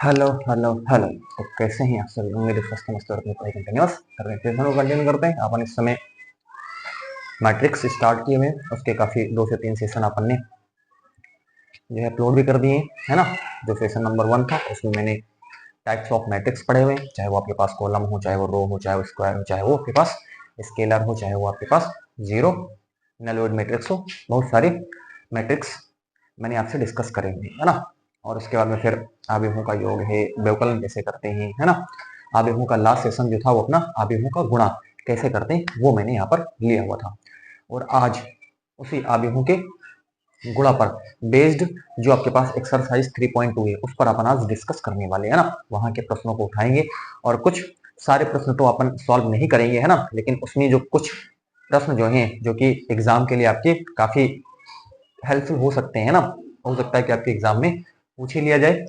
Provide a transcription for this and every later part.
Hello hello hello. तो कैसे हैं आप सभी? उम्मीद है स्वस्थ मस्त और अपनी पढ़ाई कंटिन्यूअस कर रहे हैं। सेशन को कंटिन्यू करते हैं। अपन इस समय मैट्रिक्स स्टार्ट किए हुए, उसके काफी 2 से 3 सेशन अपन ने जो है अपलोड भी कर दिए, है ना। जो सेशन नंबर 1 था उसमें मैंने टाइप्स ऑफ मैट्रिक्स पढ़े हुए, चाहे वो आपके पास कॉलम हो, चाहे वो रो हो, चाहे वो स्क्वायर हो, चाहे वो आपके पास स्केलर हो, चाहे वो आपके पास जीरो नल वॉइड मैट्रिक्स हो। बहुत सारे मैट्रिक्स मैंने आपसे डिस्कस करे हुए, है ना। और उसके बाद में फिर आव्यूहों का योग है, व्यवकलन कैसे करते हैं, है ना। आव्यूहों का लास्ट सेशन जो था वो अपना आव्यूहों का गुणा कैसे करते हैं वो मैंने यहाँ पर लिया हुआ था। और आज उसी आव्यूहों के गुणा पर बेस्ड जो आपके पास एक्सरसाइज 3.2 है उस पर अपन आज डिस्कस करने वाले हैं ना। वहां के प्रश्नों को उठाएंगे और कुछ सारे प्रश्न तो अपन सॉल्व नहीं करेंगे, है ना, लेकिन उसमें जो कुछ प्रश्न जो हैं जो कि एग्जाम के लिए आपके काफी हेल्पफुल हो सकते हैं ना, हो सकता है कि आपके एग्जाम में पूछ ही लिया जाए,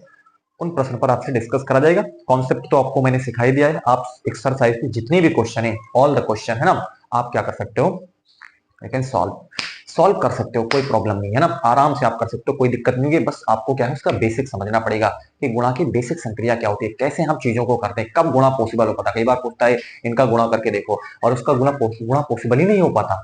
उन प्रश्न पर आपसे डिस्कस करा जाएगा। कॉन्सेप्ट तो आपको मैंने सिखाई दिया है। आप एक्सरसाइज के जितने भी क्वेश्चन है, ऑल द क्वेश्चन, है ना, आप क्या कर सकते हो, आई कैन सॉल्व कर सकते हो, कोई प्रॉब्लम नहीं है ना, आराम से आप कर सकते हो, कोई दिक्कत नहीं है। बस आपको क्या है उसका बेसिक समझना पड़ेगा कि गुणा की बेसिक संक्रिया क्या होती है, कैसे हम चीजों को करते हैं, कब गुणा पॉसिबल हो पाता है। कई बार पूछता है इनका गुणा करके देखो और उसका गुणा पॉसिबल ही नहीं हो पाता,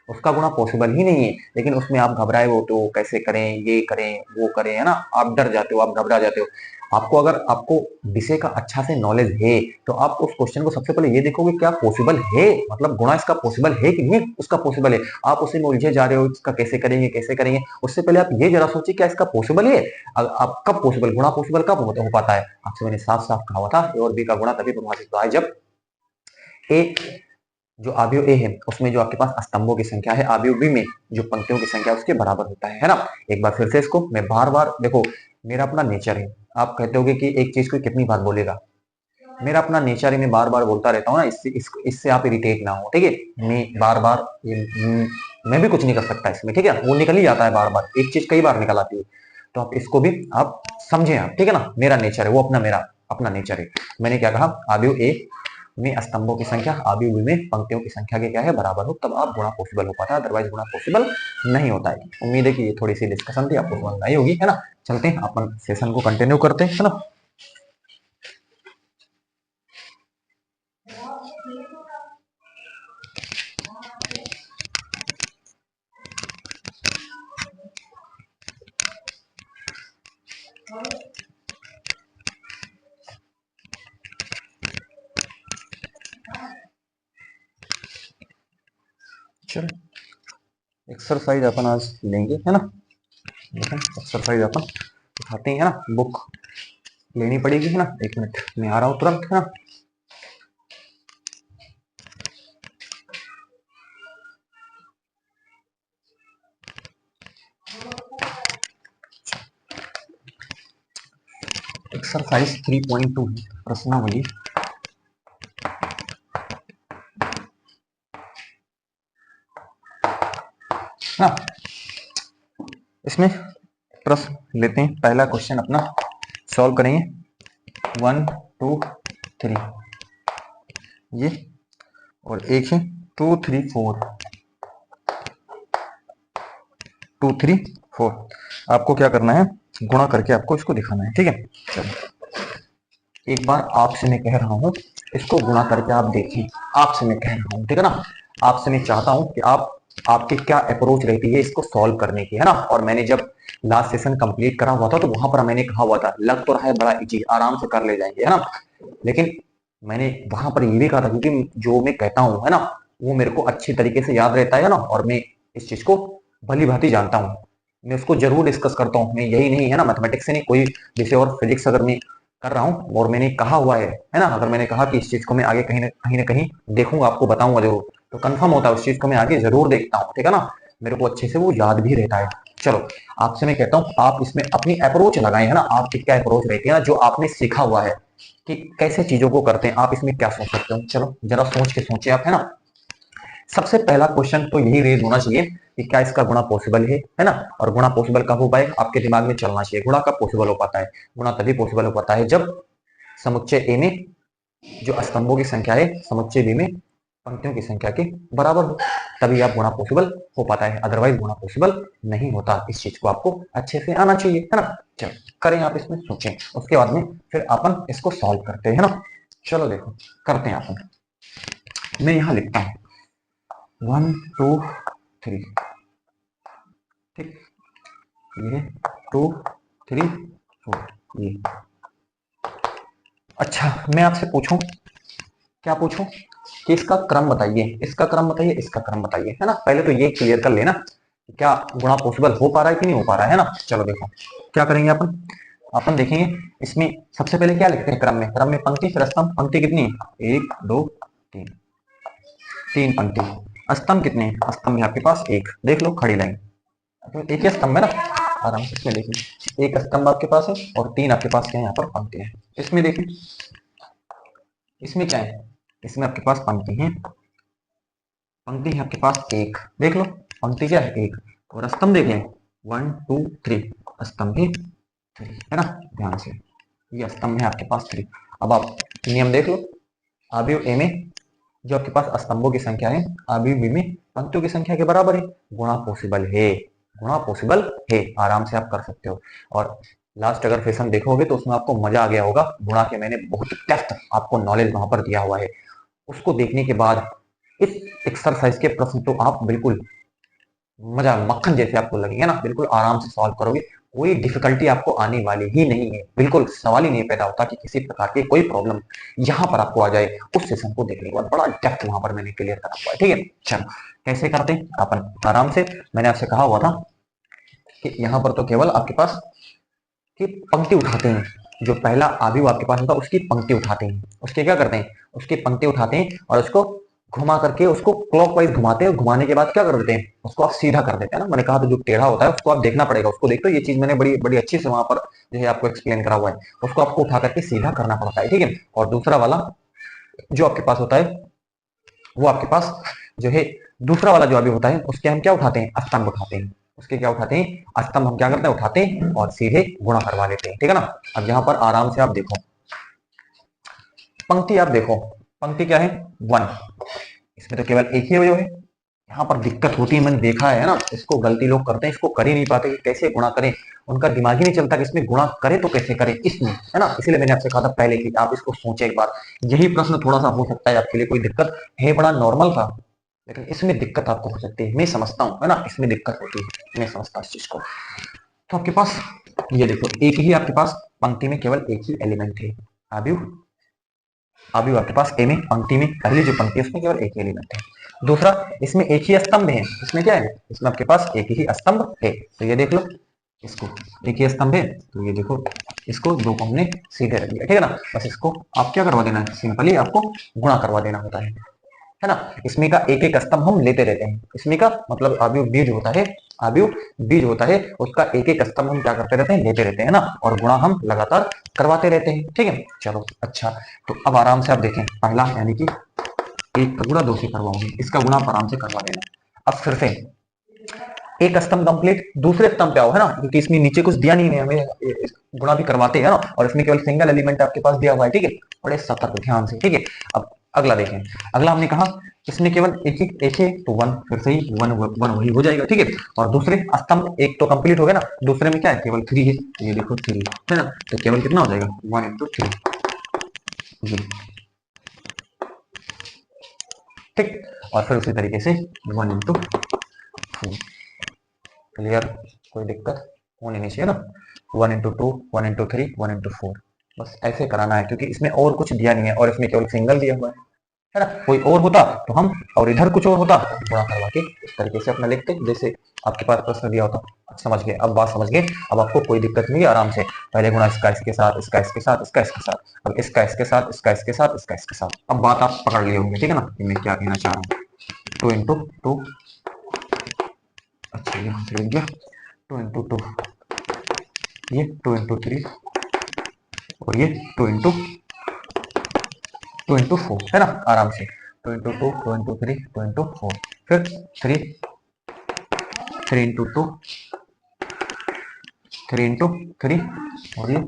उसका गुणा पॉसिबल ही नहीं है, लेकिन उसमें आप घबराए हो तो कैसे करें, ये करें वो करें, है ना, आप डर जाते हो, आप घबरा जाते हो। आपको अगर आपको विषय का अच्छा से नॉलेज है तो आप उस क्वेश्चन को सबसे पहले ये देखोगे क्या पॉसिबल है, मतलब गुणा इसका पॉसिबल है कि नहीं उसका पॉसिबल है। आप उसी में उलझे जा रहे हो, इसका कैसे करेंगे कैसे करेंगे, उससे पहले आप ये जरा सोचिए क्या इसका पॉसिबल है। आप कब पॉसिबल, गुणा पॉसिबल कब हो पाता है। आपसे मैंने साफ साफ कहा हुआ था ए और बी का गुणा तभी परिभाषित होता है जब ए जो आव्यूह ए है उसमें जो आपके पास स्तंभों की संख्या है, आव्यूह बी में जो पंक्तियों की संख्या उसके बराबर होता है ना। एक बार फिर से इसको मैं बार बार देखो, मेरा अपना नेचर है। आप कहते होगे कि एक चीज को कितनी बार बोलेगा, मेरा अपना नेचर है, मैं बार बार बोलता रहता हूँ ना, इससे आप इरिटेट ना हो, ठीक है। मैं बार बार मैं भी कुछ नहीं कर सकता इसमें, ठीक है, वो निकल ही जाता है बार बार, एक चीज कई बार निकल आती है। तो आप इसको भी आप समझे आप, ठीक है ना, मेरा नेचर है वो अपना, मेरा अपना नेचर है। मैंने क्या कहा, आव्यूह ए में स्तंभों की संख्या आव्यूह बी में पंक्तियों की संख्या के क्या है बराबर हो, तब आप गुणा पॉसिबल हो पाता है, अदरवाइज गुणा पॉसिबल नहीं होता है। उम्मीद है कि ये थोड़ी सी डिस्कशन थी, आपको समझ आई होगी, है ना। चलते हैं अपन सेशन को कंटिन्यू करते हैं, है ना। चलो एक्सरसाइज अपन आज लेंगे, है ना। एक्सरसाइज अपन उठाते हैं, है ना, बुक लेनी पड़ेगी, है ना। एक मिनट मैं आ रहा हूँ तुरंत, है ना। एक्सरसाइज 3.2 प्रश्नावली। ना इसमें प्रश्न लेते हैं, पहला क्वेश्चन अपना सॉल्व करेंगे 1 2 3 ये, और एक है 2 3 4 2 3 4। आपको क्या करना है, गुणा करके आपको इसको दिखाना है, ठीक है। चलो एक बार आपसे मैं कह रहा हूं, इसको गुणा करके आप देखिए, आपसे मैं कह रहा हूं, ठीक है ना। आपसे मैं चाहता हूं कि आप आपकी क्या अप्रोच रहती है इसको सॉल्व करने की, है ना। और मैंने जब लास्ट सेशन कंप्लीट करा हुआ था तो वहां पर मैंने कहा हुआ था लग तो रहा है बड़ा इजी, आराम से कर ले जाएंगे, है ना, लेकिन मैंने वहां पर ये भी कहा था क्योंकि जो मैं कहता हूँ, है ना, वो मेरे को अच्छी तरीके से याद रहता है ना, और मैं इस चीज को भली भांति जानता हूँ, मैं उसको जरूर डिस्कस करता हूँ। मैं यही नहीं, है ना, मैथमेटिक्स से नहीं, कोई विषय और फिजिक्स अगर मैं कर रहा हूँ और मैंने कहा हुआ है ना, अगर मैंने कहा कि इस चीज को मैं आगे कहीं ना कहीं देखूंगा, आपको बताऊंगा जरूर, तो कंफर्म होता है उस चीज को मैं आगे जरूर देखता हूँ, ठीक है ना, मेरे को अच्छे से वो याद भी रहता है। चलो आपसे मैं कहता हूँ आप इसमें अपनी अप्रोच लगाए, है ना, आपकी क्या अप्रोच रहती है ना, जो आपने सीखा हुआ है कि कैसे चीजों को करते हैं, आप इसमें क्या सोच सकते हो। चलो जरा सोच के सोचिए आप, है ना। सबसे पहला क्वेश्चन तो यही रेज होना चाहिए कि क्या इसका गुणा पॉसिबल है ना। और गुणा पॉसिबल कब हो पाएगा, आपके दिमाग में चलना चाहिए, गुणा कब पॉसिबल हो पाता है, गुणा तभी पॉसिबल हो पाता है जब समुच्चय ए में जो स्तंभों की संख्या है समुच्चय बी में पंक्तियों की संख्या के बराबर हो, तभी आप गुणा पॉसिबल हो पाता है, अदरवाइज गुणा पॉसिबल नहीं होता। इस चीज को आपको अच्छे से आना चाहिए, है ना। चलो करें, आप इसमें सोचें, उसके बाद में फिर अपन इसको सॉल्व करते हैं, है ना। चलो देखो करते हैं अपन। मैं यहाँ लिखता हूँ 1 2 3, ठीक, ये 2 3 4, ये। अच्छा मैं आपसे पूछूं, क्या पूछूं कि इसका क्रम बताइए, इसका क्रम बताइए, इसका क्रम बताइए, है ना। पहले तो ये क्लियर कर लेना क्या गुणा पॉसिबल हो पा रहा है कि नहीं हो पा रहा है ना। चलो देखो क्या करेंगे अपन, अपन देखेंगे इसमें सबसे पहले क्या लिखते हैं क्रम में, क्रम में पंक्ति फिर स्तंभ। पंक्ति कितनी है, 1 2 3, 3 पंक्ति। स्तंभ कितने हैं, स्तंभ में आपके पास एक, देख लो खड़ी लाइन, तो एक ही स्तंभ है ना, आराम से इसमें देखिए एक स्तंभ आपके पास है और 3 आपके पास क्या है यहाँ पर पंक्ति है। इसमें देखिए इसमें क्या है, इसमें आपके पास पंक्ति है, पंक्ति है आपके पास एक, देख लो पंक्ति क्या है एक, और स्तंभ देख लें 1 2 3, स्तंभ है 3, है ना। ध्यान से ये स्तंभ है आपके पास 3। अब आप नियम देख लो, अवयव ए में जो आपके पास स्तंभों की संख्या है, अवयव बी में पंक्तियों की संख्या के बराबर है, गुणा पॉसिबल है, गुणा पॉसिबल है, आराम से आप कर सकते हो। और लास्ट अगर सेशन देखोगे तो उसमें आपको मजा आ गया होगा, गुणा के मैंने बहुत डेप्थ आपको नॉलेज वहां पर दिया हुआ है। उसको देखने के बाद इस एक्सरसाइज के प्रश्न तो आप बिल्कुल मजा मक्खन जैसे आपको लगेंगे ना, बिल्कुल आराम से सॉल्व करोगे, कोई डिफिकल्टी आपको आने वाली ही नहीं है, बिल्कुल सवाल ही नहीं पैदा होता कि किसी प्रकार की कोई प्रॉब्लम यहाँ पर आपको आ जाए। उस सेशन को देखने के बाद बड़ा डेप्थ वहां पर मैंने क्लियर करा हुआ है, ठीक है। चलो कैसे करते हैं अपन आराम से, मैंने आपसे कहा हुआ था कि यहाँ पर तो केवल आपके पास की पंक्ति उठाते हैं, जो पहला अवयव आपके पास होता है उसकी पंक्ति उठाते हैं, उसके क्या करते हैं, उसकी पंक्ति उठाते हैं और उसको घुमा करके उसको क्लॉकवाइज घुमाते हैं, और घुमाने के बाद क्या कर देते हैं, उसको आप सीधा कर देते हैं ना। मैंने कहा था जो टेढ़ा होता है उसको आप देखना पड़ेगा, उसको देखते हो, ये चीज मैंने बड़ी बड़ी अच्छी से वहां पर जो है आपको एक्सप्लेन करा हुआ है, उसको आपको उठा करके सीधा करना पड़ता है, ठीक है। और दूसरा वाला जो आपके पास होता है वो आपके पास जो है दूसरा वाला जो अभी होता है उसके हम क्या उठाते हैं, स्तंभ उठाते हैं, उसके क्या उठाते हैं, स्तंभ हम क्या करते हैं उठाते हैं और सीधे गुणा करवा लेते हैं, ठीक है ना। अब यहाँ पर आराम से आप देखो पंक्ति, आप देखो पंक्ति क्या है 1, इसमें तो केवल एक ही अवयव है। यहाँ पर दिक्कत होती है, मैंने देखा है ना, इसको गलती लोग करते हैं, इसको कर ही नहीं पाते कि कैसे गुणा करें, उनका दिमाग ही नहीं चलता कि इसमें गुणा करें तो कैसे करें इसमें, है ना। इसलिए मैंने आपसे कहा था पहले कि आप इसको सोचें एक बार, यही प्रश्न थोड़ा सा हो सकता है आपके लिए कोई दिक्कत है, बड़ा नॉर्मल था, लेकिन इसमें दिक्कत आपको हो सकती है, मैं समझता हूँ, है ना, इसमें दिक्कत होती है, मैं समझता हूँ इस चीज को। तो आपके पास ये देखो एक ही आपके पास पंक्ति में केवल एक ही एलिमेंट है, अवयव अवयव आपके पास ए में पंक्ति में पहली जो पंक्ति है उसमें केवल एक ही एलिमेंट है। दूसरा इसमें एक ही स्तंभ है, इसमें क्या है, इसमें आपके पास एक ही स्तंभ है, तो ये देख लो इसको एक ही स्तंभ है, तो ये देखो इसको दो को हमने सीधे रख दिया, ठीक है ना। बस इसको आप क्या करवा देना है, सिंपली आपको गुणा करवा देना होता है ना। इसमें का एक एक स्तंभ हम लेते रहते हैं, इसमें का मतलब अवयव बीज होता है, अवयव बीज होता है, उसका एक एक स्तंभ हम क्या करते रहते हैं, लेते रहते हैं ना, और गुणा हम लगातार करवाते रहते हैं, ठीक है। चलो अच्छा, तो अब आराम से आप देखें पहला यानी कि एक का गुणा दो से करवाओगे, इसका गुणा आप आराम से करवा देना। अब फिर से एक स्तंभ कंप्लीट, दूसरे स्तंभ पे आओ, है ना, क्योंकि इसमें नीचे कुछ दिया नहीं है हमें, गुणा भी करवाते हैं ना, और इसमें केवल सिंगल एलिमेंट आपके पास दिया हुआ है, ठीक है। बड़े सतर्क ध्यान से, ठीक है। अब अगला देखें, अगला हमने कहा इसमें केवल एक है तो वन, फिर से ही वन वन वही हो जाएगा, ठीक है। और दूसरे स्तंभ एक तो कंप्लीट हो गया ना, दूसरे में क्या है, केवल 3 है, ये देखो 3 है ना, तो केवल कितना हो जाएगा 1 इंटू 3, ठीक। और फिर उसी तरीके से 1 इंटू 4, क्लियर, कोई दिक्कत होनी नहीं चाहिए ना। 1 इंटू 2, 1 इंटू 3, 1 इंटू 4, बस ऐसे कराना है, क्योंकि इसमें और कुछ दिया नहीं है, और इसमें केवल सिंगल दिया हुआ है ना। कोई और होता तो हम, और इधर कुछ और होता तो गुणा करवा के इस तरीके से अपना लिखते, जैसे आपके पास प्रश्न दिया होता। समझ गए, अब बात समझ गए, अब आपको कोई दिक्कत नहीं है, आराम से पहले गुणा इसका इसके साथ, इसका इसके साथ, इसका इसके साथ, अब इसका इसके साथ, इसका इसके साथ, इसका इसके साथ। अब बात आप पकड़ लिए होंगे, ठीक है ना, मैं क्या कहना चाह रहा हूँ। 2 इंटू 2, अच्छा यहाँ से लिख गया 2 इंटू 2, ये 2 इंटू 3, और ये 2 इंटू 4, है ना, आराम से 2 इंटू 2, 2 इंटू 3, 2 इंटू 4, फिर 3 इंटू 2, 3 इंटू 3, और ये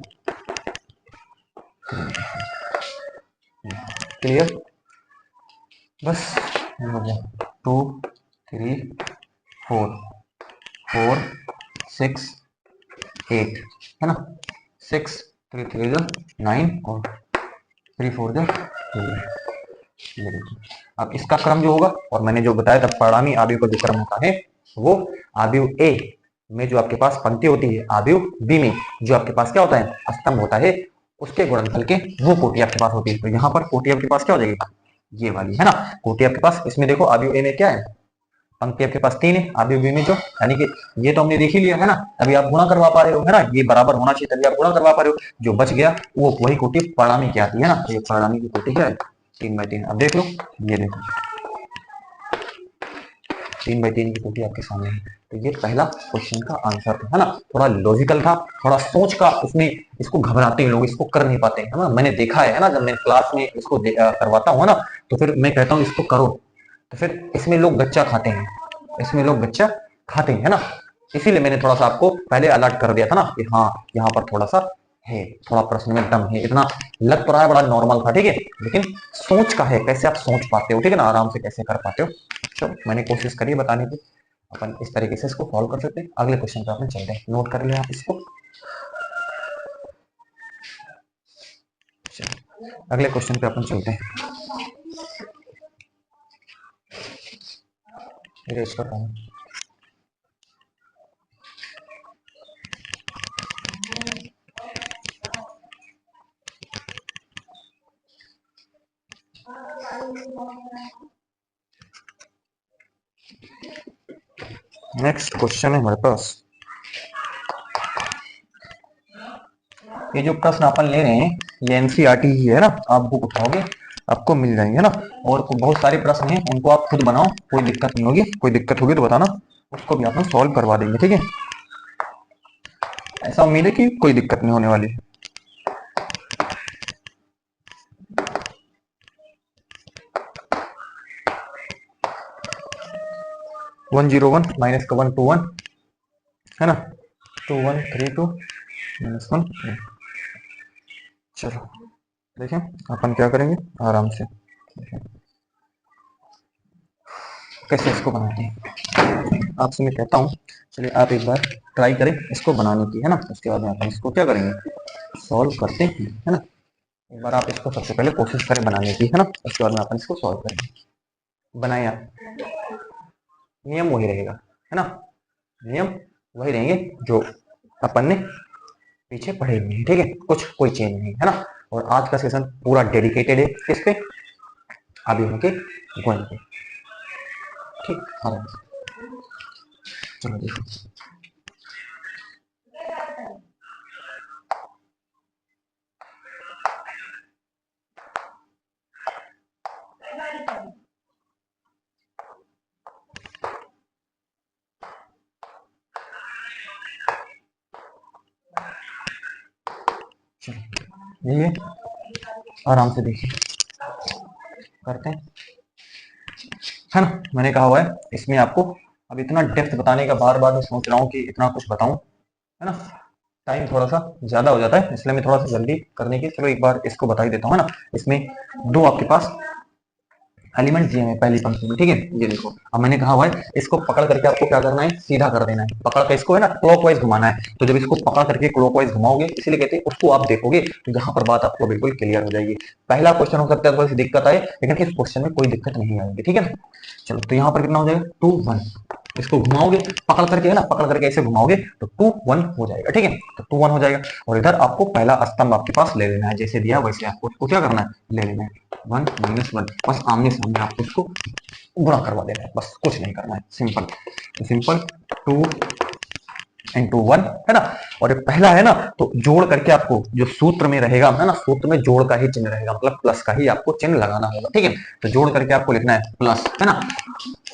क्लियर, बस ये हो गया 2 3 4 4 6 8 है ना, 6 3 3 9 और 3 4 2। अब इसका क्रम जो होगा, और मैंने जो बताया था परिणामी आव्यूह का जो क्रम होता है वो आव्यूह ए में जो आपके पास पंक्ति होती है, आव्यूह बी में जो आपके पास क्या होता है, स्तंभ होता है, उसके गुणनफल के वो कोटि आपके पास होती है। तो यहाँ पर कोटि आपके पास क्या हो जाएगी, ये वाली है ना कोटि आपके पास। इसमें देखो आव्यूह ए में क्या है, पंक्ति आपके पास 3 है, आव्यूह बी में जो, यानी कि ये तो हमने देख ही लिया है ना, अभी आप गुणा करवा पा रहे हो है ना, ये बराबर होना चाहिए तभी आप गुणा करवा पा रहे हो, जो बच गया वो वही कोटि परिणामी की आती है ना। तो ये परिणामी की कोटि क्या है, 3/3। अब देख लो, ये देखो 3/3 की कोटि आपके सामने है। तो ये पहला क्वेश्चन का आंसर था, है ना, थोड़ा लॉजिकल था, थोड़ा सोच का उसमें, इसको घबराते हैं लोग, इसको कर नहीं पाते हैं ना, मैंने देखा है ना, जब मैं क्लास में इसको करवाता हूँ ना, तो फिर मैं कहता हूँ इसको करो, तो फिर इसमें लोग गच्चा खाते हैं, इसमें लोग गच्चा खाते हैं, है ना। इसीलिए मैंने थोड़ा सा आपको पहले अलर्ट कर दिया था ना कि हाँ यहाँ पर थोड़ा सा है, थोड़ा प्रश्न में दम है, इतना लग तो रहा है बड़ा नॉर्मल था, ठीक है, लेकिन सोच का है, कैसे आप सोच पाते हो, ठीक है ना, आराम से कैसे कर पाते हो। तो मैंने कोशिश करी बताने की, अपन इस तरीके से इसको सॉल्व कर सकते हैं। अगले क्वेश्चन पे अपन चलते हैं, नोट कर लिया आप इसको। अगले क्वेश्चन पे अपन चलते हैं। इरेज कर रहा हूं। नेक्स्ट क्वेश्चन है हमारे पास, ये जो प्रश्न अपन ले रहे हैं ये एनसीईआरटी ही है ना, आप बुक उठाओगे आपको मिल जाएंगे, है ना, और बहुत सारे प्रश्न हैं उनको आप खुद बनाओ, कोई दिक्कत नहीं होगी, कोई दिक्कत होगी तो बताना, उसको भी अपन सॉल्व करवा देंगे, ठीक है। ऐसा उम्मीद है कि कोई दिक्कत नहीं होने वाली। 101 माइनस का 121 है ना, 2132 -1। चलो देखें अपन क्या करेंगे आराम से, कैसे इसको बनाते हैं आपसे मैं कहता हूँ। चलिए आप एक बार ट्राई करें इसको बनाने की, है ना, उसके बाद में अपन इसको क्या करेंगे, सॉल्व करते हैं, है ना। एक बार आप इसको सबसे पहले कोशिश करें बनाने की, है ना, उसके बाद में अपन इसको सॉल्व करेंगे। बनाया, नियम वही रहेगा, है ना, नियम वही रहेंगे जो अपन ने पीछे पढ़े हुए हैं, ठीक है, कुछ कोई चेंज नहीं, है ना। और आज का सेशन पूरा डेडिकेटेड है किस पे, आव्यूहों के गुण पे, ठीक। हाँ चलो देखो, चलो ये आराम से देखिए करते हैं, है ना। मैंने कहा हुआ है इसमें आपको अब इतना डेप्थ बताने का बार बार मैं सोच रहा हूँ कि इतना कुछ बताऊं, है ना, टाइम थोड़ा सा ज्यादा हो जाता है, इसलिए मैं थोड़ा सा जल्दी करने की, चलो एक बार इसको बता ही देता हूँ, है ना। इसमें दो आपके पास एलिमेंट दिए हैं पहली पंक्ति में, ठीक है, ये देखो। अब मैंने कहा हुआ है इसको पकड़ करके आपको क्या करना है, सीधा कर देना है, पकड़ के इसको है ना क्लॉकवाइज घुमाना है। तो जब इसको पकड़ करके क्लॉकवाइज घुमाओगे, इसीलिए कहते हैं उसको आप देखोगे तो जहां पर बात आपको बिल्कुल क्लियर हो जाएगी। पहला क्वेश्चन हो सकता है थोड़ी सी दिक्कत आए, लेकिन इस क्वेश्चन में कोई दिक्कत नहीं आएगी, ठीक है ना। चलो तो यहाँ पर कितना हो जाएगा 2 1, इसको घुमाओगे पकड़ करके, है ना, पकड़ करके ऐसे घुमाओगे तो 2 1 हो जाएगा, ठीक है, तो 2 1 हो जाएगा। और इधर आपको पहला स्तंभ आपके पास ले लेना है, जैसे दिया वैसे आपको उसको क्या करना है, ले लेना है 1 -1, बस आमने सामने आपको उसको गुणा करवा देना है, बस कुछ नहीं करना है, सिंपल। तो सिंपल 2 इंटू 1, है ना। और पहला है ना, तो जोड़ करके आपको जो सूत्र में रहेगा, है ना, सूत्र में जोड़ का ही चिन्ह रहेगा, मतलब प्लस का ही आपको चिन्ह लगाना होगा, ठीक है। तो जोड़ करके आपको लिखना है प्लस, है ना।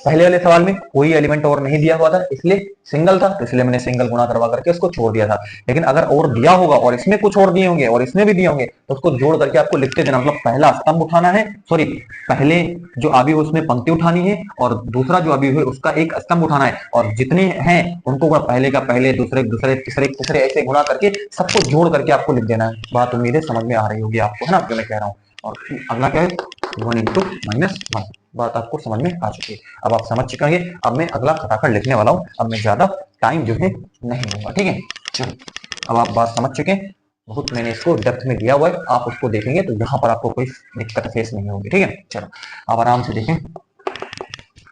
पहले वाले सवाल में कोई एलिमेंट और नहीं दिया हुआ था, इसलिए सिंगल था, तो इसलिए मैंने सिंगल गुणा करवा करके उसको छोड़ दिया था। लेकिन अगर और दिया होगा और इसमें कुछ और दिए होंगे और इसमें भी दिए होंगे तो उसको जोड़ करके आपको लिखते देना, मतलब पहला स्तंभ उठाना है, सॉरी पहले जो अवयव उसमें पंक्ति उठानी है और दूसरा जो अवयव है उसका एक स्तंभ उठाना है, और जितने हैं उनको पहले का पहले, दूसरे दूसरे, तीसरे तीसरे, ऐसे गुणा करके सबको जोड़ करके आपको लिख देना है। बात उम्मीद है समझ में आ रही होगी आपको, है ना, जो मैं कह रहा हूँ। और अगला क्या है 1 इंटू -1, बात आपको समझ में आ चुकी है। अब आप समझ चुके हैं। अब मैं अगला फटाफट लिखने वाला हूँ। अब मैं ज्यादा टाइम जो है नहीं लूंगा, ठीक है। चलो, अब आप बात समझ चुके हैं। बहुत मैंने इसको डेप्थ में दिया हुआ है, आप उसको देखेंगे तो यहाँ पर आपको कोई दिक्कत फेस नहीं होगी, ठीक है। चलो, अब आराम से देखें।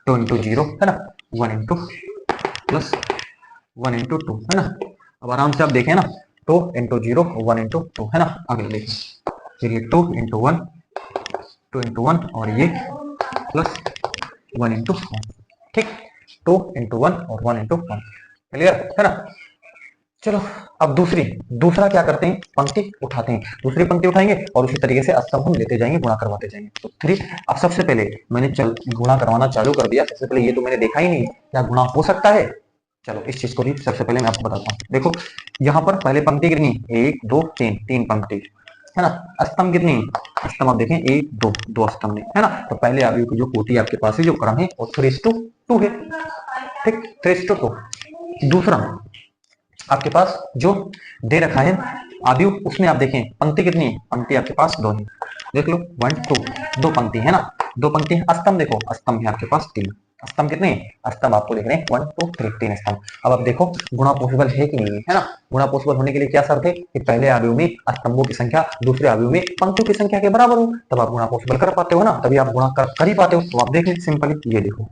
2 इंटू 0 है ना, 1 इंटू प्लस 1 इंटू 2 है ना। अब आराम से आप देखें ना, 2 इंटू 0 1 इंटू 2 है ना। अगले देखें, फिर ये 2 इंटू 1 2 इंटू 1 और ये प्लस 1 इंटू 1, ठीक। 2 इंटू 1 और 1 इंटू 1, क्लियर है ना। चलो, अब दूसरा क्या करते हैं, पंक्ति उठाते हैं। दूसरी पंक्ति उठाएंगे और उसी तरीके से स्तंभ हम लेते जाएंगे, गुणा करवाते जाएंगे। तो 3। अब सबसे पहले मैंने गुणा करवाना चालू कर दिया। सबसे पहले ये तो मैंने देखा ही नहीं क्या गुणा हो सकता है। चलो, इस चीज को भी सबसे पहले मैं आपको बताता हूँ। देखो, यहाँ पर पहले पंक्ति कितनी, 1 2 3, 3 पंक्ति है ना। स्तंभ कितनी, स्तंभ आप देखें 1 2, 2 स्तंभ है ना। तो पहले अवयव की जो कोटि आपके पास है, जो क्रम है, वो 3:2 है, ठीक, 3:2। दूसरा, आपके पास जो दे रखा है आयु, उसमें आप देखें पंक्ति कितनी है, पंक्ति आपके पास 2 है। देख लो, 1 2, 2 पंक्ति है ना, 2 पंक्ति है। स्तंभ देखो, स्तंभ है आपके पास 3। स्तंभ कितने हैं, स्तंभ आपको देख रहे हैं 1 2 3, 3 स्तंभ। अब आप देखो गुणा पॉसिबल है कि नहीं है ना। गुणा पॉसिबल होने के लिए क्या शर्त है कि पहले आयु में स्तंभों की संख्या दूसरे आयु में पंक्तियों की संख्या के बराबर हो, तब आप गुणा पॉसिबल कर पाते हो ना, तभी आप गुणा कर ही पाते हो। तो आप देखें सिंपली, ये देखो,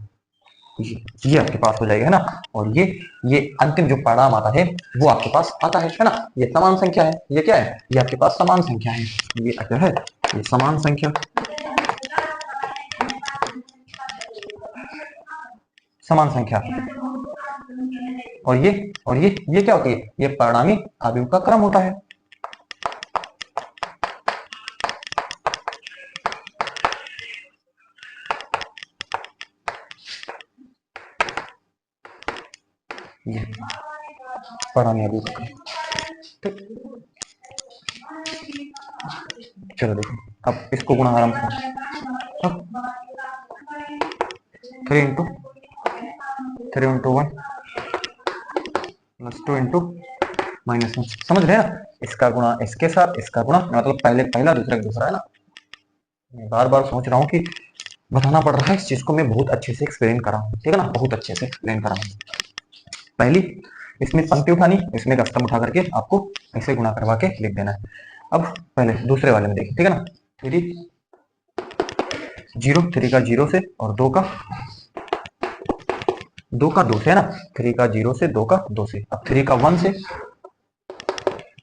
ये आपके पास हो जाएगा है ना। और ये अंतिम जो परिणाम आता है वो आपके पास आता है ना। ये समान संख्या है, ये क्या है, ये आपके पास समान संख्या है। ये क्या है, ये समान संख्या, समान संख्या। और ये क्या होती है, ये परिणामी आयु का क्रम होता है। ये परिणामी आयु का क्रम, ठीक। चलो देखो, अब इसको गुणा आराम से, 3 इंटू 1 प्लस 2 इंटू -1, समझ रहे हैं ना। इसका गुणा इसके साथ, इसका गुणा मतलब पहले पहला दूसरा दूसरा है ना। मैं बार बार सोच रहा हूँ कि बताना पड़ रहा है इस चीज को, मैं बहुत अच्छे से एक्सप्लेन कर रहा हूँ, ठीक है ना, बहुत अच्छे से एक्सप्लेन कर रहा हूँ। पहली इसमें पंक्ति उठानी, इसमें एक स्तंभ उठा करके आपको ऐसे गुणा करवा के लिख देना है। अब पहले दूसरे वाले में देखिए, ठीक है ना। 3 का 0 से और 2 का 2 से है ना। 3 का 0 से 2 का 2 से। अब 3 का 1 से,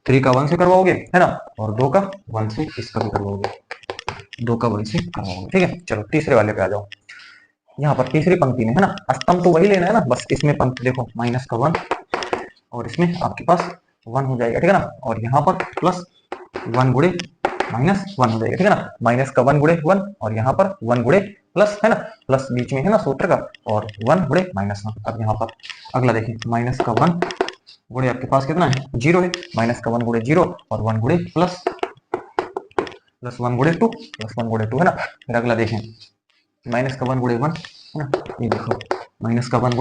3 का 1 से करवाओगे है ना, और 2 का 1 से इसका भी करवाओगे, 2 का 1 से करवाओगे, ठीक है। चलो तीसरे वाले पे आ जाओ। यहाँ पर तीसरी पंक्ति में है ना, स्तंभ तो वही लेना है ना, बस इसमें पंक्ति देखो -1 और इसमें आपके पास 1 हो जाएगा, ठीक है ना। और यहाँ पर +1 गुणे -1 हो जाएगा, ठीक है ना। माइनस का 1 गुणे 1 और यहाँ पर 1 गुणे प्लस है ना, प्लस बीच में है ना सूत्र का, और 1 गुणे -1। अब यहाँ पर अगला देखिए, माइनस का 1 गुणे आपके पास कितना है, 0 है। माइनस का 1 गुणे 0 और 1 गुणे प्लस 1 गुणे 2 प्लस 1 गुणे 2 है ना। फिर अगला देखें, माइनस का 1 गुणे 1 है ना, ये देखो, माइनस का 1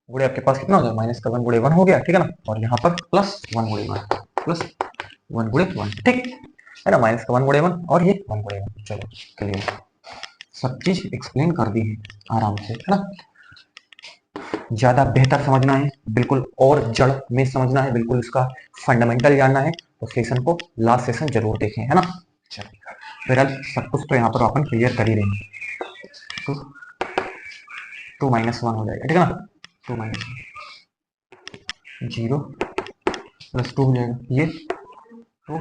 गुणे आपके पास कितना हो गया, माइनस का 1 गुणे 1 हो गया, ठीक है ना। और यहाँ पर +1 गुणे 1 प्लस 1 गुणे 1, ठीक है ना। माइनस का 1 गुणे 1 और ये 1 गुणे 1। चलो क्लियर, सब चीज एक्सप्लेन कर दी है आराम से, है ना। ज्यादा बेहतर समझना है बिल्कुल, और जड़ में समझना है बिल्कुल, इसका फंडामेंटल जानना है तो सेशन को लास्ट सेशन जरूर देखें, है ना। चलो, फिलहाल सब कुछ तो यहाँ पर अपन क्लियर कर ही रहे हैं। तो 2 -1 हो जाएगा, ठीक है ना। 2 -0 प्लस 2 हो जाएगा, ये 2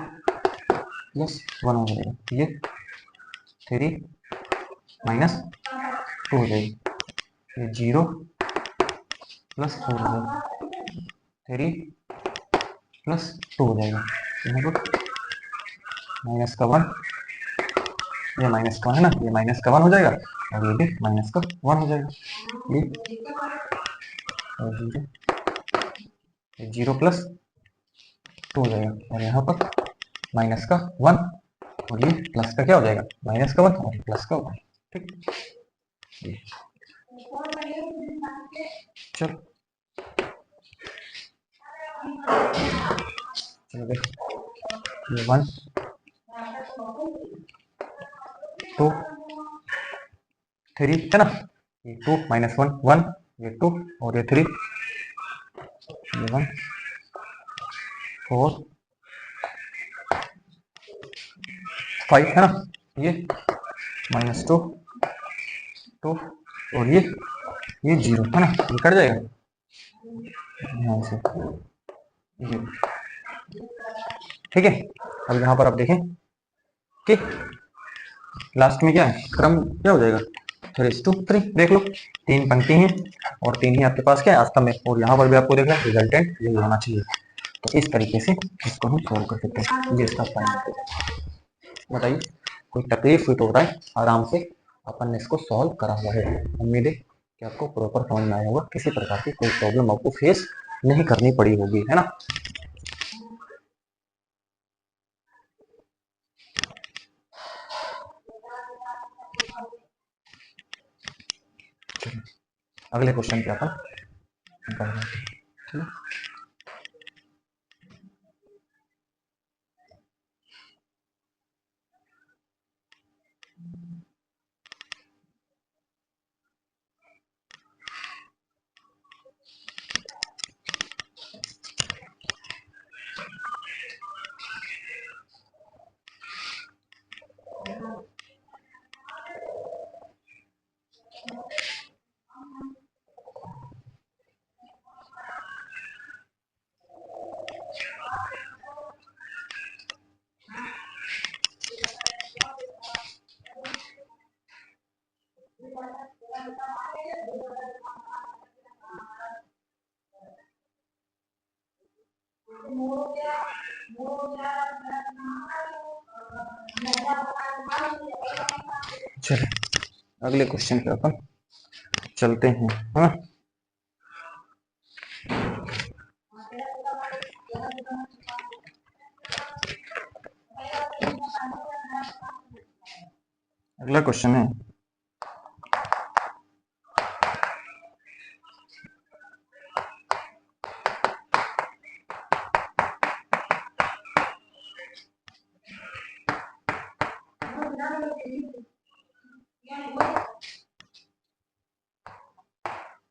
प्लस 1 हो जाएगा, ये 3 -2 हो जाएगी, ये 0 प्लस 4 हो जाएगा, 3 प्लस 2 हो जाएगा। यहाँ पर माइनस का 1, ये माइनस का है ना, ये माइनस का 1 हो जाएगा और ये भी माइनस का 1 हो जाएगा, ये 0 प्लस 2 हो जाएगा और यहाँ पर माइनस का 1 और ये प्लस का क्या हो जाएगा, माइनस का 1 और ये प्लस का 1, ठीक। चलो चलो देखो, ये 1 2 3 है ना, ये 2 माइनस 1 1, ये 2 और ये 3, ये 1 4 5 है ना, ये माइनस 2 2 और ये 0 है ना, ये कट जाएगा यहाँ से ये, ठीक है। अब यहाँ पर आप देखें कि लास्ट में क्या है, क्रम क्या हो जाएगा 3:3, देख लो 3 पंक्ति हैं और 3 ही आपके पास क्या है आस्तम में, और यहाँ पर भी आपको देखना है रिजल्टेंट यही होना चाहिए। तो इस तरीके से इसको हम सॉल्व कर सकते हैं, ये इसका फाइनल। बताइए कोई तकलीफ हुई तो बताए, आराम से अपन ने इसको सॉल्व करा हुआ है। उम्मीद है कि आपको प्रॉपर समझ में आया होगा, किसी प्रकार की कोई प्रॉब्लम आपको फेस नहीं करनी पड़ी होगी, है ना। अगले क्वेश्चन पे अपन चलो। चलिए अगले क्वेश्चन पे अपन चलते हैं, हाँ। अगला क्वेश्चन है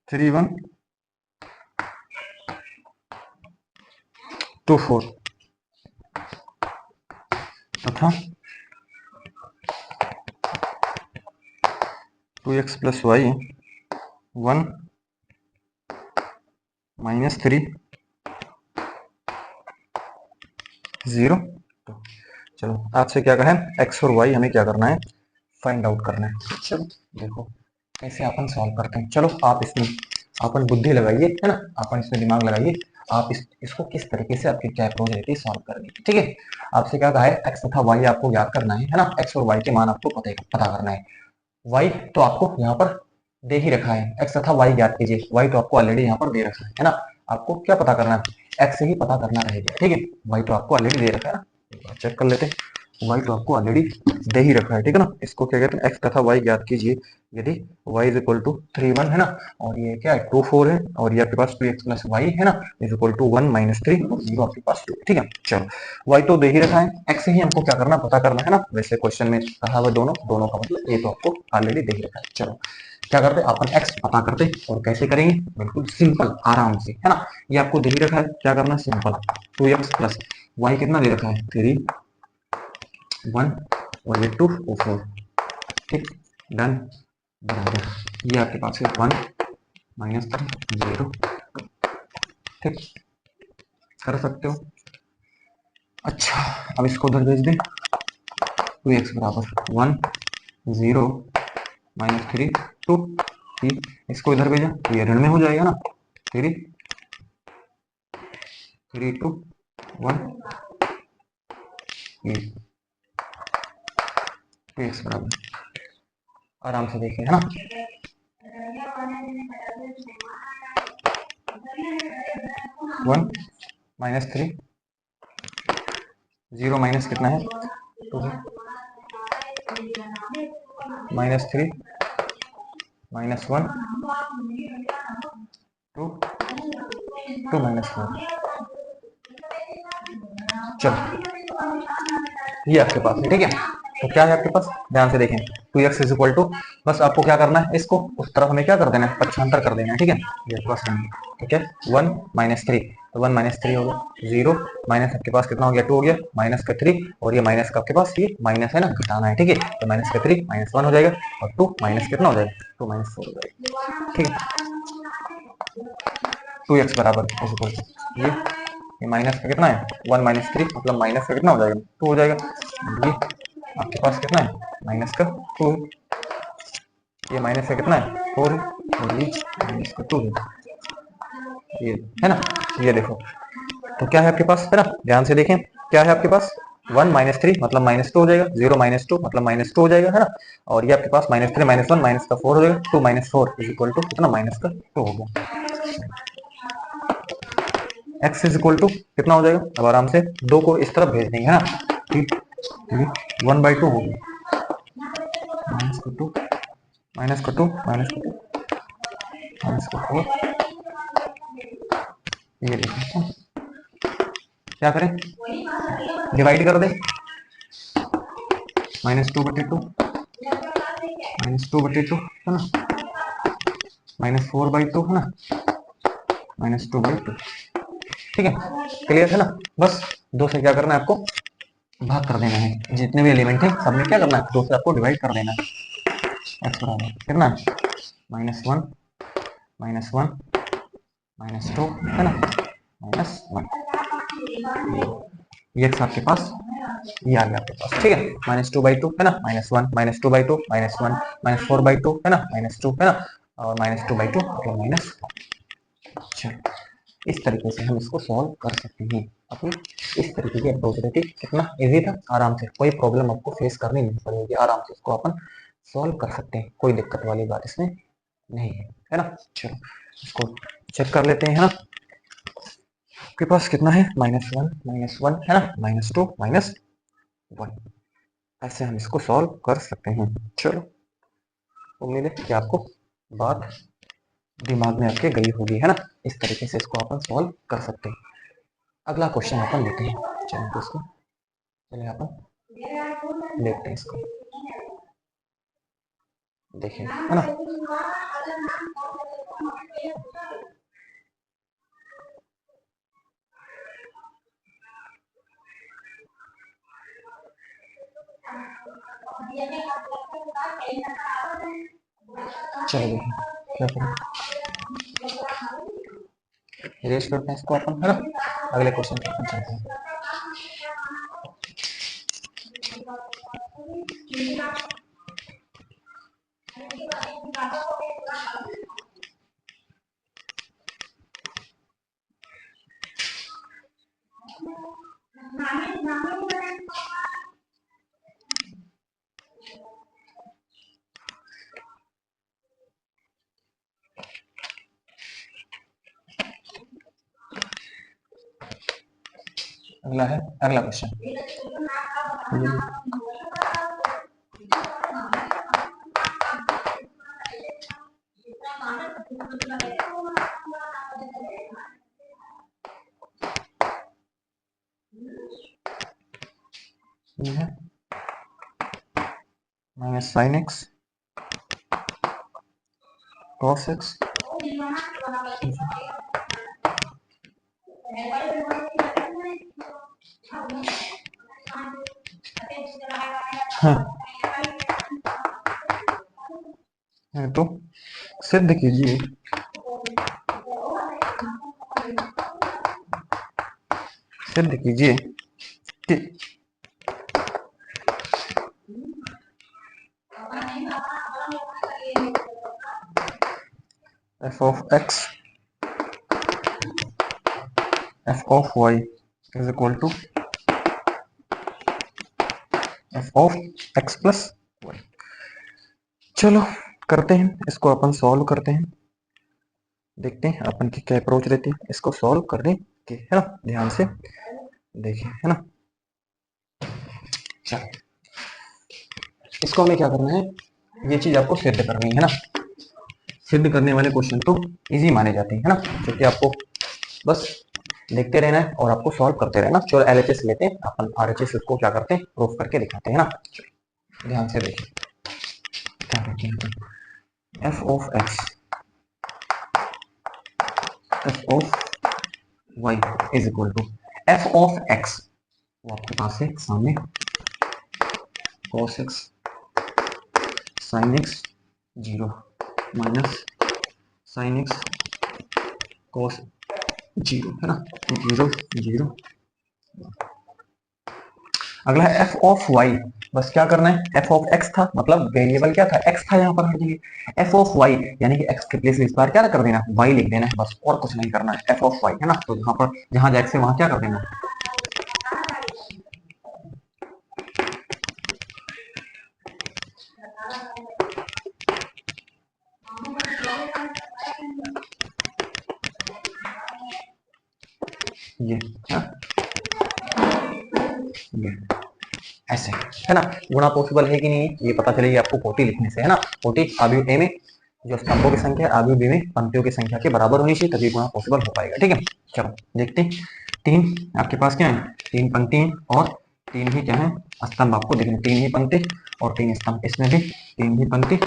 3 1 2 4 तथा 2x प्लस वाई 1 माइनस 3 0। तो चलो आपसे क्या कहा है, x और y हमें क्या करना है, फाइंड आउट करना है। चलो देखो कैसे अपन सॉल्व करते हैं। चलो आप इसमें अपन बुद्धि लगाइए, है ना, अपन इसमें दिमाग लगाइए, आप इसको किस तरीके से आपकी क्या अप्रोच रहती है सॉल्व करने की, ठीक है। आपसे क्या कहा है, x तथा y आपको याद करना है ना, x और y के मान आपको पता करना है। y तो आपको यहाँ पर दे ही रखा है, x तथा y ज्ञात कीजिए, y तो आपको ऑलरेडी यहाँ पर दे रखा है ना, आपको क्या पता करना है, x से ही पता करना रहेगा, ठीक है। y तो आपको ऑलरेडी दे रखा है ना, चेक कर लेते हैं, y तो आपको ऑलरेडी दे ही रखा है, ठीक है ना। इसको क्या कहते हैं, x तथा y ज्ञात कीजिए यदि y इज इक्वल टू 3 1 है ना, और ये क्या है 2 4 है, और ये आपके पास 2x प्लस वाई है ना इज इक्वल टू 1 माइनस 3 और 0 आपके पास 2, ठीक है। चलो y तो दे ही रखा है, x से ही हमको क्या करना पता करना है ना, वैसे क्वेश्चन में कहा हुआ दोनों का मतलब ये तो आपको ऑलरेडी दे ही रखा है। चलो क्या करते अपन x पता करते, और कैसे करेंगे, बिल्कुल सिंपल आराम से, है ना। ये आपको दे ही रखा है, क्या करना है, सिंपल 2x प्लस वाई कितना दे रखा है 3 1 और ये 2 और 4, ठीक, डन बराबर ये आपके पास है 1 माइनस 0, ठीक, कर सकते हो। अच्छा अब इसको उधर भेज दें, 2x बराबर 1 0 माइनस 3 2, ठीक, इसको इधर भेजा ये ऋण में हो जाएगा ना, 3 3 2 1 ये 2x बराबर, आराम से देखिए, है ना, 1 माइनस 3 0 माइनस कितना है 2 माइनस 3 माइनस 1 2 2 माइनस 4। चलो ये आपके पास है, ठीक है। तो क्या है आपके पास, ध्यान से देखें, 2x इज इक्वल टू, बस आपको क्या करना है, इसको उस तरफ हमें क्या कर देना है, पक्षांतर कर देना है, ठीक है। ये बस ठीक है, 1 माइनस 3, तो 1 माइनस 3 हो गया 0, माइनस आपके पास कितना हो गया 2 हो गया, माइनस का 3, और ये माइनस का आपके पास ये माइनस है ना, घटाना है, ठीक है। तो माइनस का 3 माइनस 1 हो जाएगा, और 2 माइनस कितना हो जाएगा, 2 माइनस 4 हो जाएगा, ठीक है। 2x बराबर इज इक्वल टू ये माइनस का कितना है 1 माइनस 3, मतलब माइनस का कितना हो जाएगा 2 हो जाएगा, ये आपके पास कितना है माइनस का 2, ये माइनस का कितना है 4 है, और ये माइनस का 2 है, ये है ना। ये देखो, तो क्या है आपके पास, है ना, ध्यान से देखें, क्या है आपके पास 1 माइनस 3 मतलब माइनस 2 हो जाएगा, 0 माइनस 2 मतलब माइनस 2 हो जाएगा, है ना। और ये आपके पास माइनस 3 माइनस 1 माइनस का 4 हो जाएगा, 2 माइनस 4 इज इक्वल टू कितना, माइनस का 2 हो गया। x इज इक्वल टू कितना हो जाएगा, अब आराम से 2 को इस तरफ भेज देंगे, है ना, 1/2 हो गया, माइनस का 2 माइनस का 2 माइनस का 2 माइनस का 4, ये देखो क्या करें, डिवाइड कर दे, -2/2 -2/2 है ना, -4/2 है ना, -2/2, ठीक है, क्लियर है ना। बस 2 से क्या करना है आपको, भाग कर देना है, जितने भी एलिमेंट है सब में क्या करना है 2 से आपको डिवाइड कर देना है। x बराबर कितना है -1 -1 -2 है ना, -1, ये x आपके पास ये आ गया आपके पास, ठीक है, -2/2 है ना, -1 -2/2 -1 -4/2 है ना, -2 है ना, और -2/2 मतलब माइनस। चलो इस तरीके से हम इसको सॉल्व कर सकते हैं। अपनी इस तरीके की अप्रोच रहती, कितना इजी था, आराम से कोई प्रॉब्लम आपको फेस करनी नहीं पड़ेगी, आराम से इसको अपन सॉल्व कर सकते हैं, कोई दिक्कत वाली बात इसमें नहीं है, है ना। चलो इसको चेक कर लेते हैं, है ना। आपके पास कितना है -1 है ना, -2 -1, ऐसे हम इसको सॉल्व कर सकते हैं। चलो उम्मीद है कि आपको बात दिमाग में आपके गई होगी, है ना। इस तरीके से इसको अपन सॉल्व कर सकते हैं। अगला क्वेश्चन अपन लेते हैं, चलिए इसको चलिए अपन देखते हैं इसको, देखिए, है ना। चलो देखिए क्या करें, इरेज करते हैं इसको अपन, है ना। अगले क्वेश्चन पे अपन चलते हैं। अगला है अगला क्वेश्चन, ये है -sin x cos x, हाँ तो सिद्ध कीजिए सिद्ध कीजिए कि f of x f of y is equal to f of x plus y। चलो करते हैं इसको, अपन सॉल्व करते हैं, देखते हैं अपन की क्या अप्रोच रहती है इसको सॉल्व करने की, है ना। ध्यान से देखिए, है ना। चलो इसको हमें क्या करना है, ये चीज आपको सिद्ध करनी है ना। सिद्ध करने वाले क्वेश्चन तो इजी माने जाते हैं, है ना, क्योंकि आपको बस देखते रहना है और आपको सॉल्व करते रहना। चलो एलएचएस लेते हैं अपन, आरएचएस को क्या करते हैं प्रूफ करके दिखाते हैं ना। ध्यान से देखिए, क्या कहते हैं, f of x f of y is equal to f of x, वो आपके पास है सामने cos x sin x 0 minus sin x cos 0 है ना, 0 0। अगला है एफ ऑफ वाई, बस क्या करना है, एफ ऑफ एक्स था मतलब वेरिएबल क्या था, एक्स था यहाँ पर हर जगह, एफ ऑफ वाई यानी कि एक्स के प्लेस इस बार क्या कर देना, वाई लिख देना है बस, और कुछ नहीं करना है, एफ ऑफ वाई है ना, तो यहाँ पर जहां एक्स है वहां क्या कर देना, ये ऐसे है ना। गुणा पॉसिबल है कि नहीं ये पता चलेगी आपको कोटि लिखने से, है ना। कोटि आव्यूह ए में जो स्तंभों की संख्या आव्यूह बी में पंक्तियों की संख्या के बराबर होनी चाहिए, तभी गुणा पॉसिबल हो पाएगा। ठीक है, चलो देखते हैं। तीन आपके पास क्या है, तीन पंक्ति है और तीन ही क्या है स्तंभ, आपको देखना तीन ही पंक्ति और तीन स्तंभ, इसमें भी तीन ही पंक्ति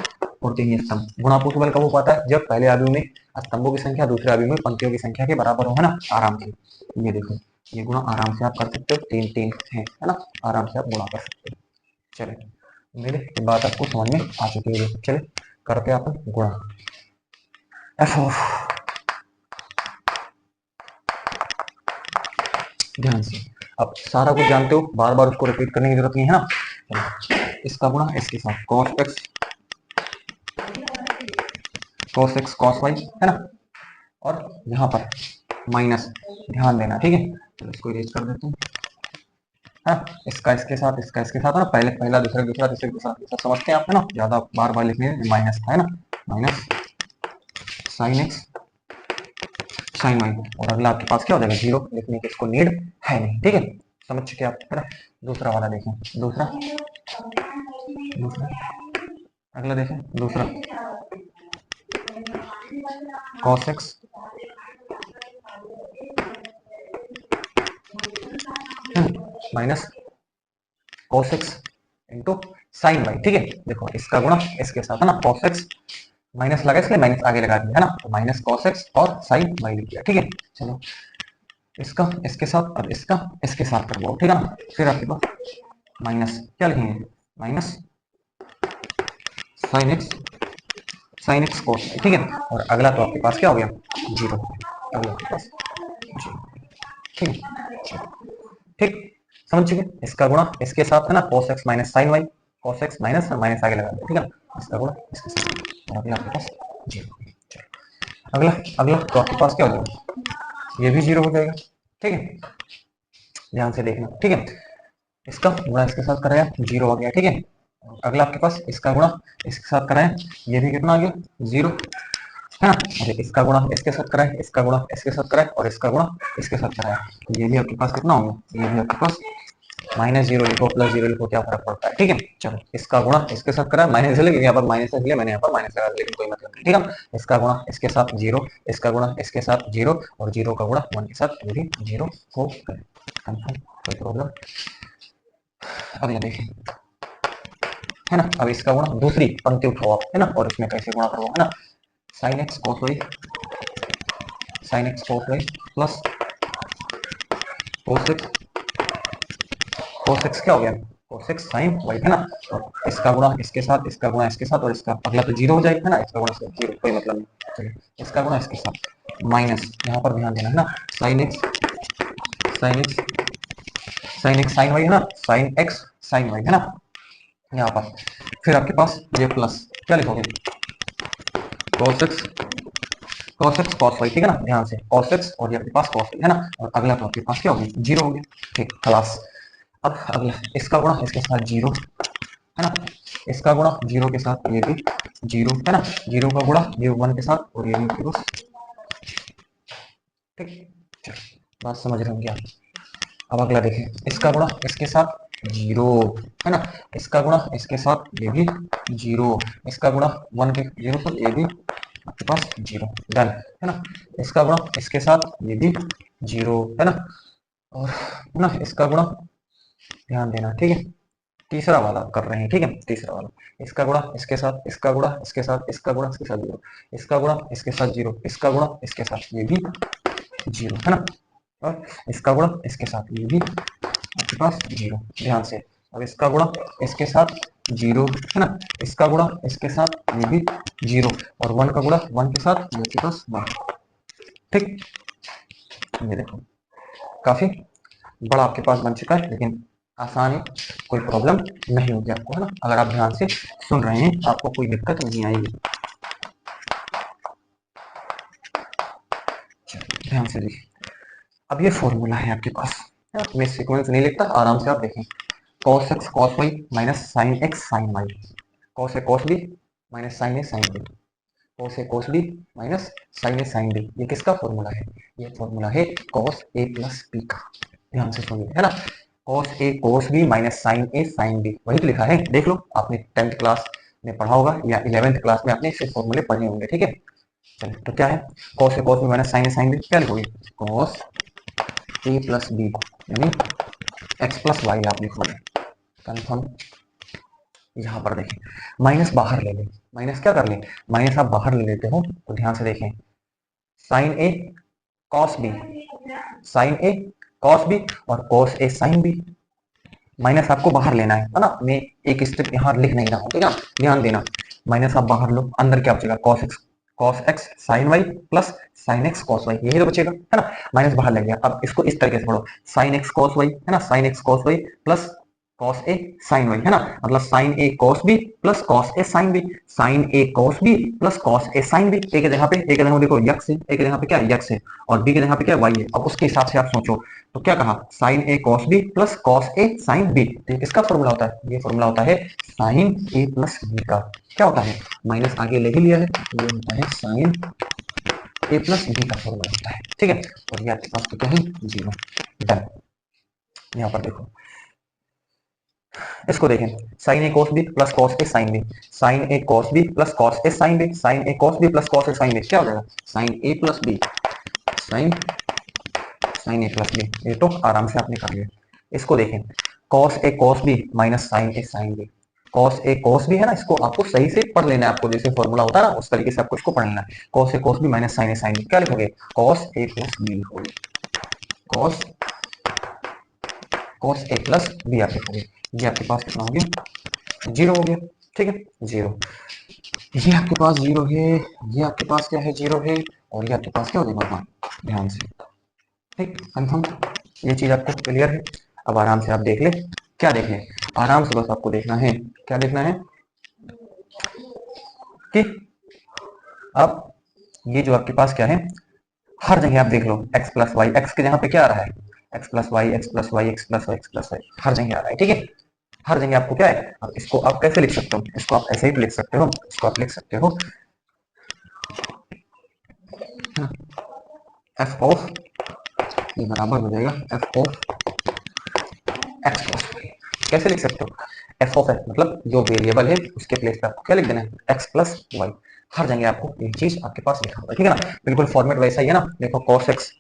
और तीन ही स्तंभ। गुणा पॉसिबल कब हो पाता है, जब पहले आव्यूह में स्तंभों की संख्या दूसरे आव्यूह में पंक्तियों की संख्या के बराबर हो, है ना, आराम से। ये देखो ये गुणा आराम से आप कर सकते हो, तीन तीन है ना, आराम से आप गुणा कर सकते हो। चले मेरे बात आपको समझ में आ चुकी है, चले करते आप गुणा एफ ऑफ, ध्यान से अब सारा कुछ जानते हो, बार बार उसको रिपीट करने की जरूरत नहीं है ना। इसका गुणा इसके साथ cos x cos y है ना, और यहाँ पर माइनस, ध्यान देना ठीक है, चलो इसको इरेज कर देते हैं। हाँ, इसका इसके साथ, इसका इसके साथ है ना, पहले पहला दूसरा दूसरा तीसरे के साथ, सब समझते हैं आप है ना, ज्यादा बार बार लिखने माइनस था है ना, minus sine x sine y, और अगला आपके पास क्या हो जाएगा, जीरो, लिखने की इसको नीड है नहीं। ठीक है, समझ चुके आप है ना। दूसरा वाला देखें, दूसरा दूसरा अगला देखें, दूसरा cos x minus cos x into sine y. ठीक है, देखो इसका गुणा इसके साथ है ना, cos x माइनस लगा इसलिए माइनस आगे लगा दिया है ना, तो माइनस cos x और साइन वाई लिख दिया। ठीक है, चलो इसका इसके साथ और इसका इसके साथ कर लो, ठीक है ना। फिर आपके पास माइनस क्या लिखेंगे, माइनस साइन एक्स कोस, ठीक है, और अगला तो आपके पास क्या हो गया, जीरो, अगला आपके पास जीरो। ठीक है, ठीक समझ चुके, इसका गुणा इसके साथ है ना, cos x minus sine y, cos x minus minus आगे लगा दिया, ठीक है ना, इसका गुणा इसके साथ, और अगला आपके पास जीरो। अगला अगला तो आपके पास क्या हो जाएगा, ये भी जीरो हो जाएगा। ठीक है, ध्यान से देखना। ठीक है, इसका गुणा इसके साथ कराया, जीरो आ गया। ठीक है, अगला आपके पास इसका गुणा इसके साथ कराए, ये भी कितना आ गया, जीरो है ना। अरे इसका गुणा इसके साथ कराए, इसका गुणा इसके साथ कराए और इसका गुणा इसके साथ कराए, तो ये भी आपके पास कितना होगा, ये भी आपके पास माइनस जीरो लिखो प्लस जीरो लिखो, क्या फर्क पड़ता है। ठीक है, चलो इसका गुणा इसके साथ करा, माइनस लेकिन यहाँ पर माइनस इसलिए मैंने यहाँ पर माइनस लगा, लेकिन कोई मतलब नहीं। ठीक है, इसका गुणा इसके साथ जीरो, इसका गुणा इसके साथ जीरो, और जीरो का गुणा वन के साथ, ये भी जीरो हो गए। कंफर्म, कोई प्रॉब्लम। अगला देखें है ना, अब इसका गुणा दूसरी पंक्ति उठाओ आप है ना, और इसमें कैसे गुणा करो है ना, sine x cos y plus cos x क्या हो गया, cos x sin y है ना, और इसका गुणा इसके साथ, इसका गुणा इसके साथ, और इसका अगला तो जीरो हो जाएगा है ना, इसका गुणा इसका जीरो, कोई मतलब नहीं। चलिए इसका गुणा इसके साथ माइनस, यहाँ पर ध्यान देना है ना, sin x sin y है ना, sin x sin y है ना, यहाँ पर फिर आपके पास ये प्लस क्या लिखोगे, cos x cos y, ठीक है ना, ध्यान से cos x और ये आपके पास cos y है ना, और अगला तो आपके पास क्या हो गया, जीरो हो गया। ठीक, खलास। अब अगला इसका गुणा इसके साथ जीरो है ना, इसका गुणा जीरो के साथ ये भी जीरो है ना, जीरो का गुणा ये वन के साथ और ये भी जीरो। ठीक, चलो बात समझ रहे होंगे आप। अब अगला देखें, इसका गुणा इसके साथ जीरो है ना, इसका गुणा इसके साथ ये भी जीरो, इसका गुणा वन के जीरो पर ये भी आपके पास जीरो, डन है ना। इसका गुणा इसके साथ ये भी जीरो है ना, और ना इसका गुणा ध्यान देना। ठीक है, तीसरा वाला कर रहे हैं, ठीक है, तीसरा वाला, इसका गुणा इसके साथ, इसका गुणा इसके साथ, इसका गुणा इसके साथ जीरो, इसका गुणा इसके साथ जीरो, इसका गुणा इसके साथ, ये भी जीरो है ना, और इसका गुणा इसके साथ, ये भी आपके पास जीरो। ध्यान से, अब इसका गुणा इसके साथ जीरो है ना, इसका गुणा इसके साथ, ये भी जीरो, और वन का गुणा वन के साथ, ये आपके पास वन। ठीक, ये देखो काफी बड़ा आपके पास बन चुका है, लेकिन आसान है, कोई प्रॉब्लम नहीं होगी आपको, है ना, अगर आप ध्यान से सुन रहे हैं आपको कोई दिक्कत नहीं आएगी। ध्यान से देखिए, अब ये फॉर्मूला है आपके पास, मैं सीक्वेंस नहीं लिखता, आराम से आप देखें, cos x cos y minus sine x sine y, cos a cos b minus sine a sine b, cos a cos b minus sine a sine b, ये किसका फॉर्मूला है? ये फॉर्मूला है cos a प्लस b का। ध्यान से सुनिए, है ना, cos a cos b minus sine a sine b, वही तो लिखा है, देख लो, आपने 10th क्लास में पढ़ा होगा या 11th क्लास में आपने इसे फॉर्मूले पढ़े होंगे, ठीक है। चलिए, तो क्या है cos a cos b minus sine a sine b, क्या लिखोगे? cos a प्लस b यानी x प्लस वाई आप लिखोगे, कंफर्म। यहाँ पर देखें, माइनस बाहर ले लें, माइनस क्या कर लें, माइनस आप बाहर ले लेते हो, तो ध्यान से देखें, sign A cos B, sine A cos B और cos A sine B, minus आपको बाहर लेना है ना, मैं एक स्टेप यहाँ लिख नहीं रहा हूँ, ठीक है, ध्यान देना, माइनस आप बाहर लो, अंदर क्या बचेगा, cos x sine y plus sine x cos y, यही तो बचेगा, है ना, माइनस बाहर ले गया। अब इसको इस तरीके से पढ़ो, साइन एक्स कॉस वाई, है ना, sine x cos Y plus cos A sine Y, है ना, मतलब sine A cos B plus cos A sine B, sine A cos B plus cos A sine B, एक जगह पे, एक जगह देखो यक्स है, एक जगह पे क्या है यक्स है, और बी की जगह पे क्या वाई है। अब उसके हिसाब से आप सोचो, तो क्या कहा, sign A cos B plus cos A sine B, तो किसका फॉर्मूला होता है? ये फॉर्मूला होता है साइन ए प्लस बी का, क्या होता है, माइनस आगे ले ही लिया है, ये होता है साइन ए प्लस बी का फॉर्मूला होता है, ठीक है, और ये आपके पास तो क्या है, जीरो। डन, यहाँ पर देखो, इसको देखें, sign A cos B plus cos A sine B, sine A cos B plus cos A sine B, sine A cos B plus cos A sine B, क्या हो जाएगा, साइन ए प्लस बी, साइन साइन ए plus B, ये तो आराम से आपने कर लिया। इसको देखें, cos A cos B minus sign A sine B, cos A cos B है ना, इसको आपको सही से पढ़ लेना है, आपको जैसे फॉर्मूला होता है ना उस तरीके से आपको इसको पढ़ लेना है, cos A cos B minus sign A sine B, क्या लिखोगे, कॉस ए प्लस बी लिखोगे, cos cos A plus B आप लिखोगे, ये आपके पास कितना हो गया, जीरो हो गया, ठीक है, जीरो, ये आपके पास जीरो है, ये आपके पास क्या है, जीरो है, और ये आपके पास क्या हो जाएगा, ध्यान से, ठीक, कंफर्म, ये चीज आपको क्लियर है। अब आराम से आप देख ले, क्या देख ले, आराम से बस आपको देखना है, क्या देखना है कि अब ये जो आपके पास क्या है, हर जगह आप देख लो, x प्लस वाई, एक्स के जगह पे क्या आ रहा है, x plus Y, X plus Y, X plus Y, X plus Y, हर जगह आ रहा है, ठीक है, हर जगह आपको क्या है। अब इसको आप कैसे लिख सकते हो, इसको आप ऐसे ही लिख सकते हो, इसको आप लिख सकते हो एफ ऑफ, ये बराबर हो जाएगा f of x plus y, कैसे लिख सकते हो, एफ ऑफ एक्स मतलब जो वेरिएबल है उसके प्लेस पे आपको क्या लिख देना है, एक्स प्लस वाई, हर जगह आपको ये चीज आपके पास लिखा होगा, ठीक है ना, बिल्कुल फॉर्मेट वैसा ही है ना, देखो कॉस एक्स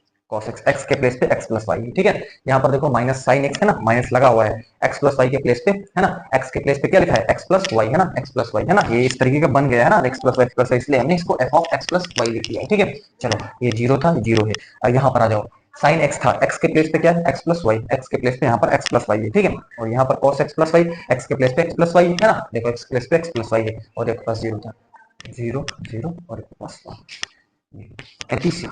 एक्स के प्लेस पे एक्स प्लस वाई, ठीक है, यहाँ पर देखो माइनस साइन एक्स है ना, माइनस लगा हुआ है, एक्स प्लस वाई के प्लेस पे, है ना, एक्स के प्लेस पे क्या लिखा है, एक्स प्लस वाई, है ना, एक्स प्लस वाई, है ना, ये इस तरीके का बन गया है ना, एक्स प्लस वाई, इसलिए हमने इसको f of x plus y लिख दिया है, ठीक है। चलो, ये जीरो था, जीरो है, और यहाँ पर आ जाओ, साइन एक्स था, एक्स के प्लेस पे क्या है, एक्स प्लस वाई, एक्स के प्लेस पे यहाँ पर एक्स प्लस वाई है, ठीक है, और यहाँ पर cos x plus Y, x के प्लेस पे एक्स प्लस वाई है ना, देखो एक्स के प्लेस पे एक्स प्लस वाई है, और एक पास जीरो था, जीरो जीरो और एक पास एटीसी,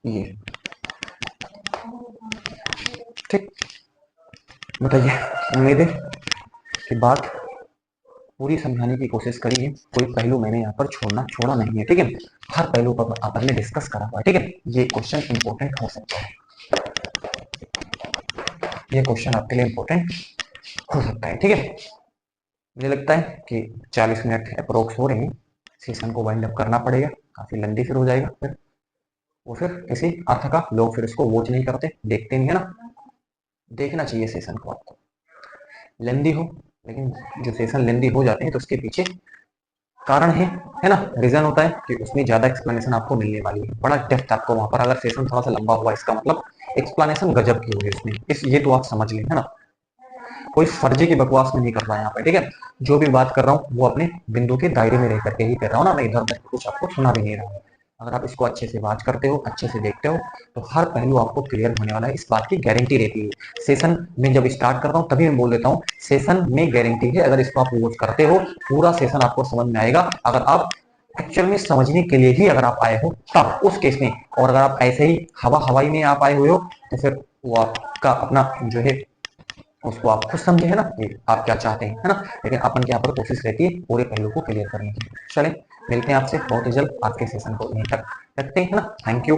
ये ठीक, बताइए, उम्मीद है कि बात पूरी समझाने की कोशिश करी है, कोई पहलू मैंने यहाँ पर छोड़ा नहीं है, ठीक है, हर पहलू पर अपन ने डिस्कस करा हुआ है, ठीक है, ये क्वेश्चन इंपॉर्टेंट हो सकता है, ये क्वेश्चन आपके लिए इंपॉर्टेंट हो सकता है, ठीक है। मुझे लगता है कि 40 मिनट अप्रोक्स हो रहे हैं, सेशन को वाइंड अप करना पड़ेगा, काफी लंबी फिर हो जाएगा, फिर वो फिर किसी अर्थ का लोग फिर इसको वॉच नहीं करते, देखते नहीं है ना, देखना चाहिए सेशन को आपको, लेंदी हो, लेकिन जो सेशन लेंदी हो जाते हैं तो उसके पीछे कारण है ना, रीजन होता है कि उसमें ज्यादा एक्सप्लेनेशन आपको मिलने वाली है, बड़ा डेप्थ आपको वहां पर, अगर सेशन थोड़ा सा लंबा हुआ इसका मतलब एक्सप्लेनेशन गजब की हुई उसमें, इस ये तो आप समझ लें, है ना। कोई फर्जी की बकवास में नहीं कर रहा है यहाँ पे, ठीक है। जो भी बात कर रहा हूँ वो अपने बिंदु के दायरे में रह करके ही कर रहा हूँ ना, मैं इधर उधर कुछ आपको सुना भी नहीं रहा हूँ। अगर आप इसको अच्छे से वॉच करते हो, अच्छे से देखते हो, तो हर पहलू आपको क्लियर होने वाला है, इस बात की गारंटी रहती है। सेशन में जब स्टार्ट करता हूँ तभी मैं बोल देता हूँ सेशन में गारंटी है, अगर इसको आप वॉच करते हो पूरा सेशन आपको समझ में आएगा। अगर आप एक्चुअल में समझने के लिए ही अगर आप आए हो तब उस केस में, और अगर आप ऐसे ही हवा हवाई में आप आए हुए हो तो फिर वो आपका अपना जो है उसको आप खुद समझे, है ना, कि आप क्या चाहते हैं, है ना। लेकिन अपन की यहाँ पर कोशिश रहती है पूरे पहलू को क्लियर करने की। चलें, मिलते हैं आपसे बहुत ही जल्द, आपके सेशन को यहीं तक रखते हैं, है ना। Thank you.